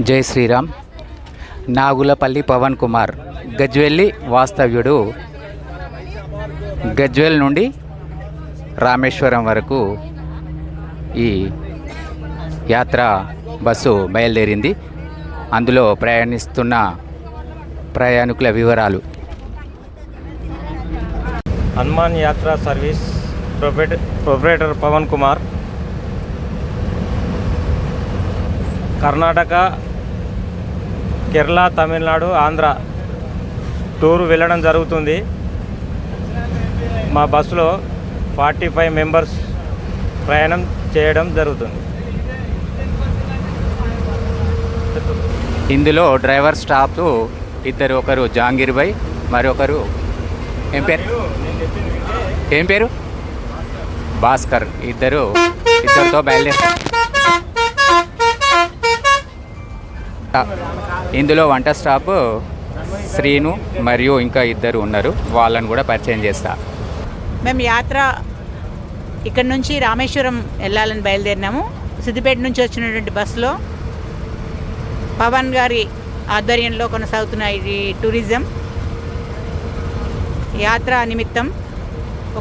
జై శ్రీరామ్. నాగులపల్లి పవన్ కుమార్ గజ్వెల్లి వాస్తవ్యుడు. గజ్వెల్ నుండి రామేశ్వరం వరకు ఈ యాత్ర బస్సు బయలుదేరింది. అందులో ప్రయాణిస్తున్న ప్రయాణికుల వివరాలు. హనుమాన్ యాత్ర service proprietor Pavan Kumar Karnataka, Kerala, Tamil Nadu, Andhra tour వెళ్ళడం జరుగుతుంది. మా బస్సులో 45 మెంబర్స్ ప్రయాణం చేయడం జరుగుతుంది. ఇందులో డ్రైవర్ స్టాఫ్ ఇద్దరు, ఒకరు జాంగీర్ భాయ్, మరొకరు ఏం పేరు భాస్కర్. ఇద్దరితో బయలుదేరారు. ఇందులో వంట స్టాఫ్ శ్రీను మరియు ఇంకా ఇద్దరు ఉన్నారు. వాళ్ళని కూడా పరిచయం చేస్తా. మేము యాత్ర ఇక్కడ నుంచి రామేశ్వరం వెళ్ళాలని బయలుదేరినాము. సిద్దిపేట నుంచి వచ్చినటువంటి బస్సులో పవన్ గారి ఆధ్వర్యంలో కొనసాగుతున్న ఇది టూరిజం యాత్ర నిమిత్తం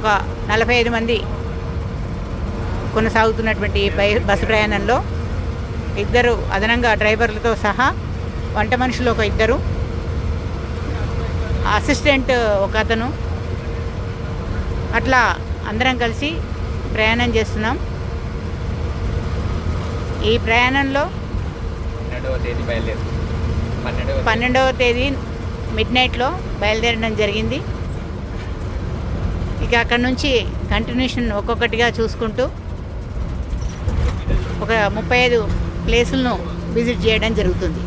ఒక 45 మంది కొనసాగుతున్నటువంటి బస్సు ప్రయాణంలో ఇద్దరు అదనంగా డ్రైవర్లతో సహా వంట మనుషులు ఒక ఇద్దరు, అసిస్టెంట్ ఒక అతను, అట్లా అందరం కలిసి ప్రయాణం చేస్తున్నాం. ఈ ప్రయాణంలో 12వ తేదీ మిడ్ నైట్లో బయలుదేరడం జరిగింది. ఇక అక్కడ నుంచి కంటిన్యూషన్ ఒక్కొక్కటిగా చూసుకుంటూ ఒక 35 ప్లేసులను విజిట్ చేయడం జరుగుతుంది.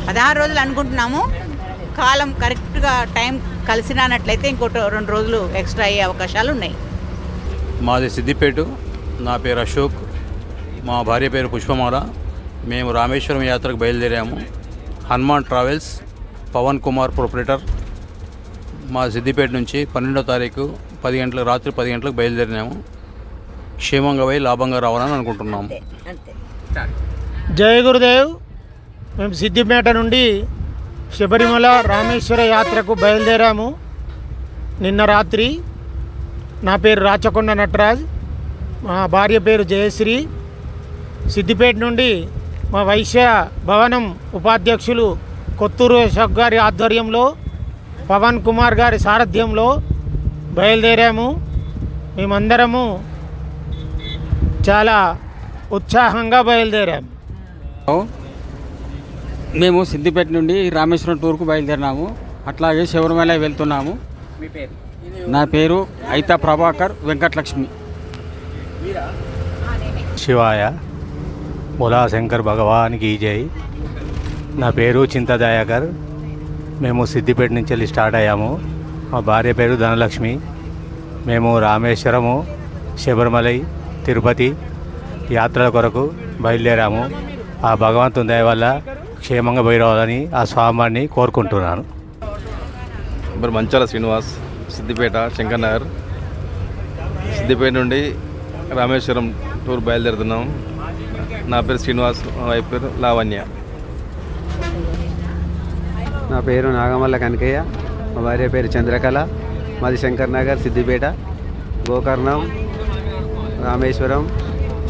16 రోజులు అనుకుంటున్నాము. కాలం కరెక్ట్గా టైం కలిసినట్లయితే ఇంకోటి 2 రోజులు ఎక్స్ట్రా అయ్యే అవకాశాలు ఉన్నాయి. మాది సిద్దిపేట. నా పేరు అశోక్, మా భార్య పేరు పుష్పమాల. మేము రామేశ్వరం యాత్రకు బయలుదేరాము. Hanuman travels, Pavan Kumar proprietor. మా సిద్దిపేట నుంచి 12వ తారీఖు 10 గంటలకు, రాత్రి 10 గంటలకు బయలుదేరినాము. క్షేమంగా పోయి లాభంగా రావాలని అనుకుంటున్నాము. జై గురుదేవ్. మేము సిద్దిపేట నుండి శబరిమల రామేశ్వర యాత్రకు బయలుదేరాము నిన్న రాత్రి. నా పేరు రాచకొండ నటరాజ్, మా భార్య పేరు జయశ్రీ. సిద్దిపేట నుండి మా వైశ్య భవనం ఉపాధ్యక్షులు కొత్తూరు అశోక్ గారి ఆధ్వర్యంలో, పవన్ కుమార్ గారి సారథ్యంలో బయలుదేరాము. మేమందరము చాలా ఉత్సాహంగా బయలుదేరాము. మేము సిద్దిపేట నుండి రామేశ్వరం టూర్కు బయలుదేరినాము. అట్లాగే శబరిమల వెళ్తున్నాము. నా పేరు అయితా ప్రభాకర్ వెంకటలక్ష్మి. శివాయ బోలా శంకర్ భగవాన్కి జై. నా పేరు చింతదయాకర్. మేము సిద్దిపేట నుంచి వెళ్ళి స్టార్ట్ అయ్యాము. మా భార్య పేరు ధనలక్ష్మి. మేము రామేశ్వరము, శబరిమలై, తిరుపతి యాత్రల కొరకు బయలుదేరాము. ఆ భగవంతుని దయ వల్ల క్షేమంగా పోయి రావాలని ఆ స్వామిని కోరుకుంటున్నాను. మరి మంచాల శ్రీనివాస్, సిద్దిపేట శంకర్ నగర్. సిద్దిపేట నుండి రామేశ్వరం టూర్ బయలుదేరుతున్నాం. నా పేరు శ్రీనివాస్, మా వైఫ్ పేరు లావణ్య. నా పేరు నాగమల్ల కనకయ్య, మా భార్య పేరు చంద్రకళ. మాది శంకర్ నగర్, సిద్దిపేట, గోకర్ణం, రామేశ్వరం,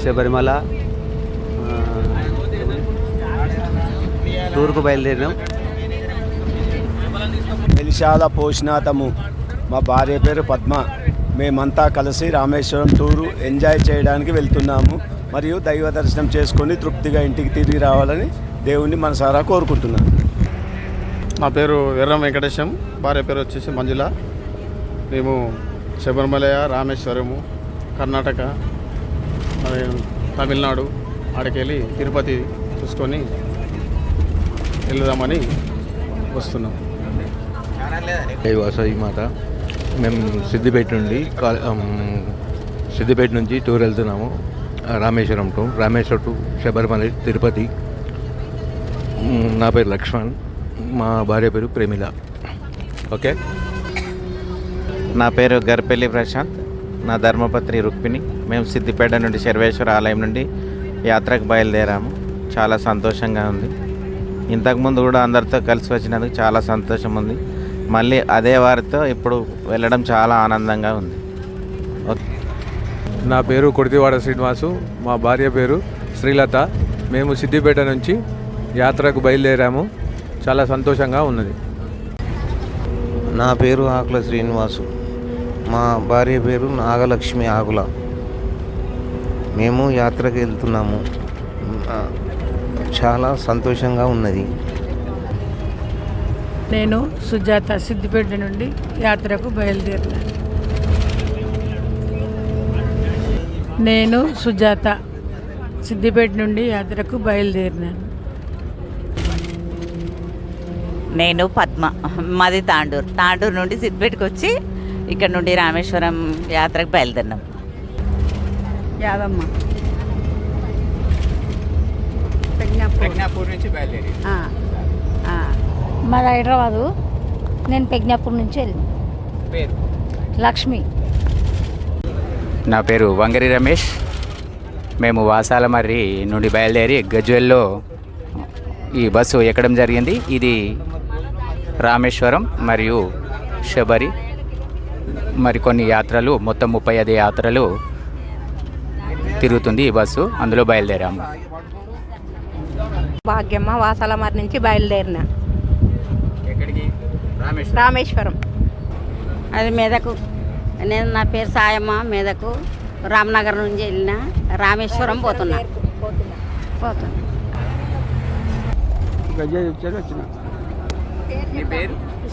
శబరిమల టూర్కు బయలుదేరినాం. వెలిశాల పోషినాథము. మా భార్య పేరు పద్మ. మేమంతా కలిసి రామేశ్వరం టూరు ఎంజాయ్ చేయడానికి వెళ్తున్నాము. మరియు దైవ దర్శనం చేసుకొని తృప్తిగా ఇంటికి తిరిగి రావాలని దేవుణ్ణి మనసారా కోరుకుంటున్నాను. నా పేరు ఎర్రం వెంకటేశం, భార్య పేరు వచ్చేసి మంజుల. మేము శబరిమల, రామేశ్వరము, కర్ణాటక, తమిళనాడు ఆడికెళ్ళి తిరుపతి చూసుకొని వెళ్దామని వస్తున్నాం. వాసవి మాత. మేము సిద్దిపేట నుంచి టూర్ వెళ్తున్నాము. రామేశ్వరం టు శబరిమల, తిరుపతి. నా పేరు లక్ష్మణ్, మా భార్య పేరు ప్రేమిల. ఓకే. నా పేరు గర్పెల్లి ప్రశాంత్, నా ధర్మపత్ని రుక్మిణి. మేము సిద్దిపేట నుండి శర్వేశ్వర ఆలయం నుండి యాత్రకు బయలుదేరాము. చాలా సంతోషంగా ఉంది. ఇంతకుముందు కూడా అందరితో కలిసి వచ్చినందుకు చాలా సంతోషం ఉంది. మళ్ళీ అదే వారితో ఇప్పుడు వెళ్ళడం చాలా ఆనందంగా ఉంది. నా పేరు కొడితివాడ శ్రీనివాసు, మా భార్య పేరు శ్రీలత. మేము సిద్దిపేట నుంచి యాత్రకు బయలుదేరాము. చాలా సంతోషంగా ఉన్నది. నా పేరు ఆకుల శ్రీనివాసు, మా భార్య పేరు నాగలక్ష్మి ఆకుల. మేము యాత్రకు వెళ్తున్నాము. చాలా సంతోషంగా ఉన్నది. నేను సుజాత సిద్దిపేట నుండి యాత్రకు బయలుదేరినా. నేను సుజాత సిద్దిపేట నుండి యాత్రకు బయలుదేరినాను. నేను పద్మ, మాది తాండూరు నుండి సిద్దిపేటకు వచ్చి ఇక్కడ నుండి రామేశ్వరం యాత్రకు బయలుదేరినాం. యాదమ్మ ప్రజ్ఞాపూర్ నుంచి బయలుదేరి మాది హైదరాబాదు. నేను ప్రజ్ఞాపూర్ నుంచి వెళ్ళి. పేరు లక్ష్మి. నా పేరు వంగరి రమేష్. మేము వాసాలమర్రి నుండి బయలుదేరి గజ్వెల్లో ఈ బస్సు ఎక్కడం జరిగింది. ఇది రామేశ్వరం మరియు శబరి మరికొన్ని యాత్రలు, మొత్తం 35 యాత్రలు తిరుగుతుంది ఈ బస్సు. అందులో బయలుదేరాము. భాగ్యమ్మ వాసాలమర్రి నుంచి బయలుదేరిన. ఎక్కడికి? రామేశ్వరం. అది మెదకు. నా పేరు సాయమ్మ, మెదకు రామ్నగర్ నుంచి వెళ్ళిన రామేశ్వరం పోతున్నా. నీ పేరు?